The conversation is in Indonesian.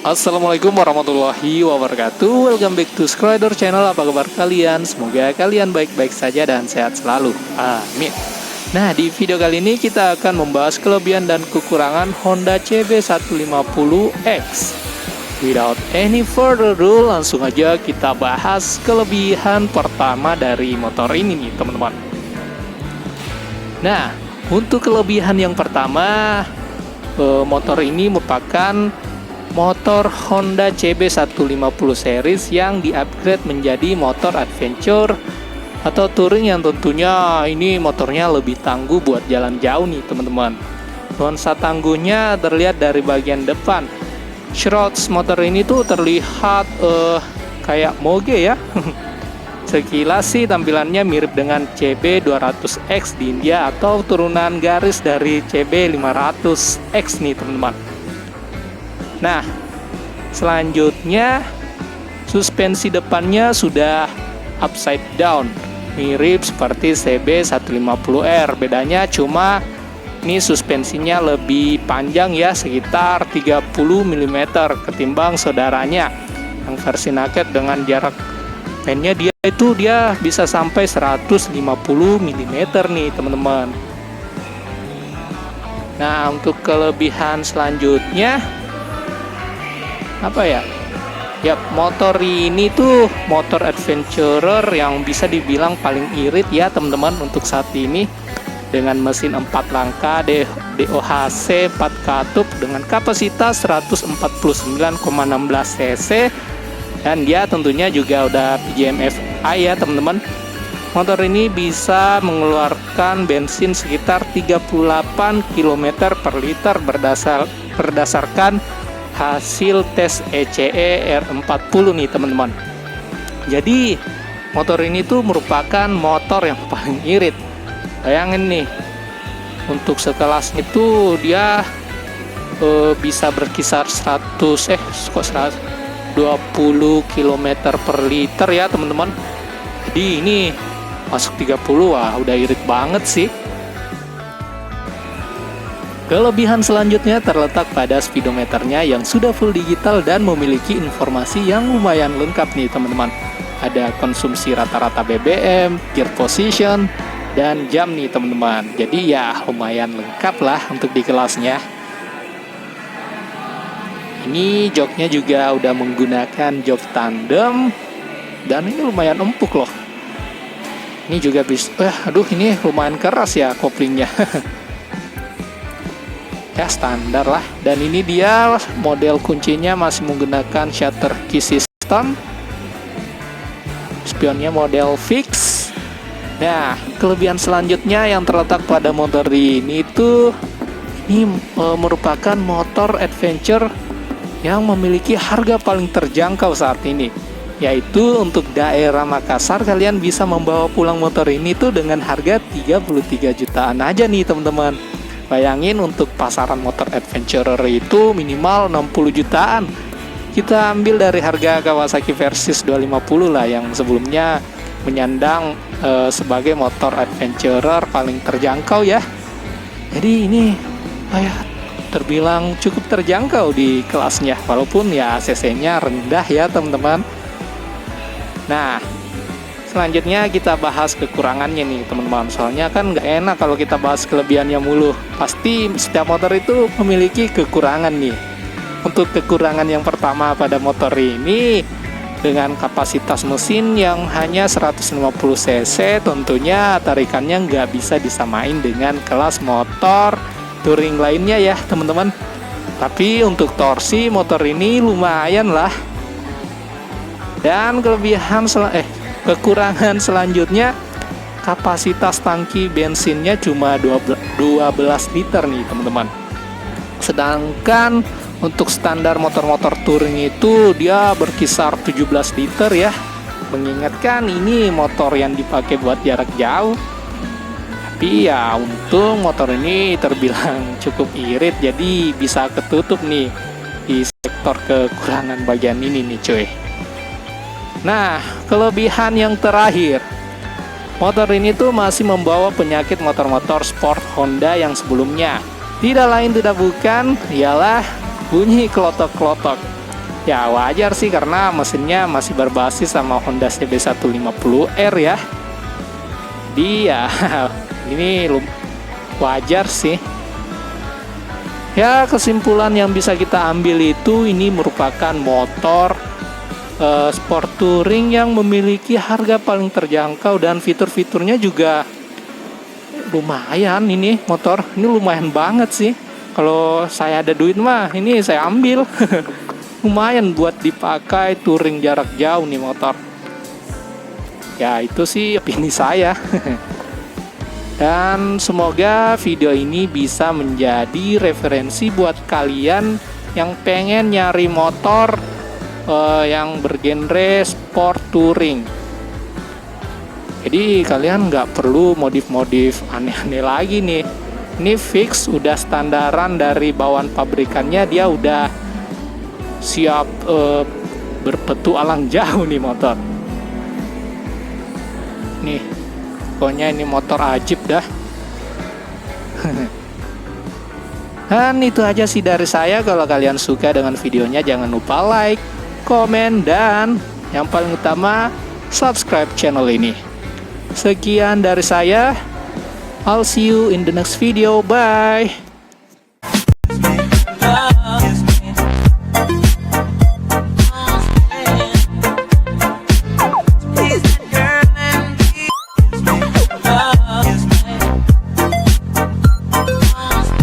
Assalamualaikum warahmatullahi wabarakatuh. Welcome back to Skrider Channel. Apa kabar kalian? Semoga kalian baik-baik saja dan sehat selalu. Amin. Nah, di video kali ini kita akan membahas kelebihan dan kekurangan Honda CB150X. Without any further ado, langsung aja kita bahas kelebihan pertama dari motor ini nih, teman-teman. Nah, untuk kelebihan yang pertama, motor ini merupakan motor Honda CB150 series yang di-upgrade menjadi motor adventure atau touring yang tentunya ini motornya lebih tangguh buat jalan jauh nih, teman-teman. Nuansa tangguhnya terlihat dari bagian depan. Shroud motor ini tuh terlihat kayak moge ya. Sekilas sih tampilannya mirip dengan CB200X di India atau turunan garis dari CB500X nih, teman-teman. Nah, selanjutnya suspensi depannya sudah upside down, mirip seperti CB150R. Bedanya cuma ini suspensinya lebih panjang ya, sekitar 30 mm ketimbang saudaranya yang versi naked. Dengan jarak pennya dia bisa sampai 150 mm nih, teman-teman. Nah, untuk kelebihan selanjutnya apa ya? Motor ini tuh motor adventurer yang bisa dibilang paling irit ya, teman-teman, untuk saat ini, dengan mesin 4 langkah DOHC 4 katup dengan kapasitas 149,16 cc, dan dia tentunya juga udah PJM FI ya, teman-teman. Motor ini bisa mengeluarkan bensin sekitar 38 km per liter berdasarkan hasil tes ECE R40 nih, teman-teman. Jadi motor ini tuh merupakan motor yang paling irit. Bayangin nih, untuk sekelas itu dia bisa berkisar 120 km per liter ya, teman-teman. Jadi ini masuk 30, wah udah irit banget sih. Kelebihan selanjutnya terletak pada speedometernya yang sudah full digital dan memiliki informasi yang lumayan lengkap nih, teman-teman. Ada konsumsi rata-rata BBM, gear position, dan jam nih, teman-teman. Jadi ya lumayan lengkap lah untuk di kelasnya. Ini joknya juga udah menggunakan jok tandem dan ini lumayan empuk loh. Ini juga bisa, ini lumayan keras ya koplingnya. Ya standar lah. Dan ini dia model kuncinya masih menggunakan shutter key system. Spionnya model fix. Nah, kelebihan selanjutnya yang terletak pada motor ini merupakan motor adventure yang memiliki harga paling terjangkau saat ini, yaitu untuk daerah Makassar kalian bisa membawa pulang motor ini tuh dengan harga 33 jutaan aja nih, teman-teman. Bayangin, untuk pasaran motor adventurer itu minimal 60 jutaan. Kita ambil dari harga Kawasaki Versys 250 lah, yang sebelumnya menyandang sebagai motor adventurer paling terjangkau ya. Jadi ini terbilang cukup terjangkau di kelasnya, walaupun ya cc-nya rendah ya, teman-teman. Nah, selanjutnya kita bahas kekurangannya nih, teman-teman. Soalnya kan nggak enak kalau kita bahas kelebihannya mulu. Pasti setiap motor itu memiliki kekurangan nih. Untuk kekurangan yang pertama pada motor ini, dengan kapasitas mesin yang hanya 150 cc, tentunya tarikannya nggak bisa disamain dengan kelas motor touring lainnya ya, teman-teman. Tapi untuk torsi motor ini lumayan lah. Dan kekurangan selanjutnya, kapasitas tangki bensinnya cuma 12 liter nih, teman-teman. Sedangkan untuk standar motor-motor touring itu dia berkisar 17 liter ya. Mengingatkan ini motor yang dipakai buat jarak jauh. Tapi ya untung motor ini terbilang cukup irit, jadi bisa ketutup nih di sektor kekurangan bagian ini nih, cuy. Nah, kelebihan yang terakhir, motor ini tuh masih membawa penyakit motor-motor sport Honda yang sebelumnya. Tidak lain tidak bukan ialah bunyi klotok-klotok. Ya wajar sih karena mesinnya masih berbasis sama Honda CB150R ya. Dia ini wajar sih. Ya, kesimpulan yang bisa kita ambil itu ini merupakan motor sport touring yang memiliki harga paling terjangkau dan fitur-fiturnya juga lumayan. Ini motor ini lumayan banget sih. Kalau saya ada duit mah ini saya ambil. Lumayan buat dipakai touring jarak jauh nih motor. Ya itu sih opini saya. Dan semoga video ini bisa menjadi referensi buat kalian yang pengen nyari motor yang bergenre sport touring. Jadi kalian nggak perlu modif-modif aneh-aneh lagi nih. Ini fix udah standaran dari bawaan pabrikannya, dia udah siap berpetualang jauh nih motor. Nih, pokoknya ini motor ajib dah. Dan itu aja sih dari saya. Kalau kalian suka dengan videonya, jangan lupa like, komen, dan yang paling utama subscribe channel ini. Sekian dari saya. I'll see you in the next video. Bye.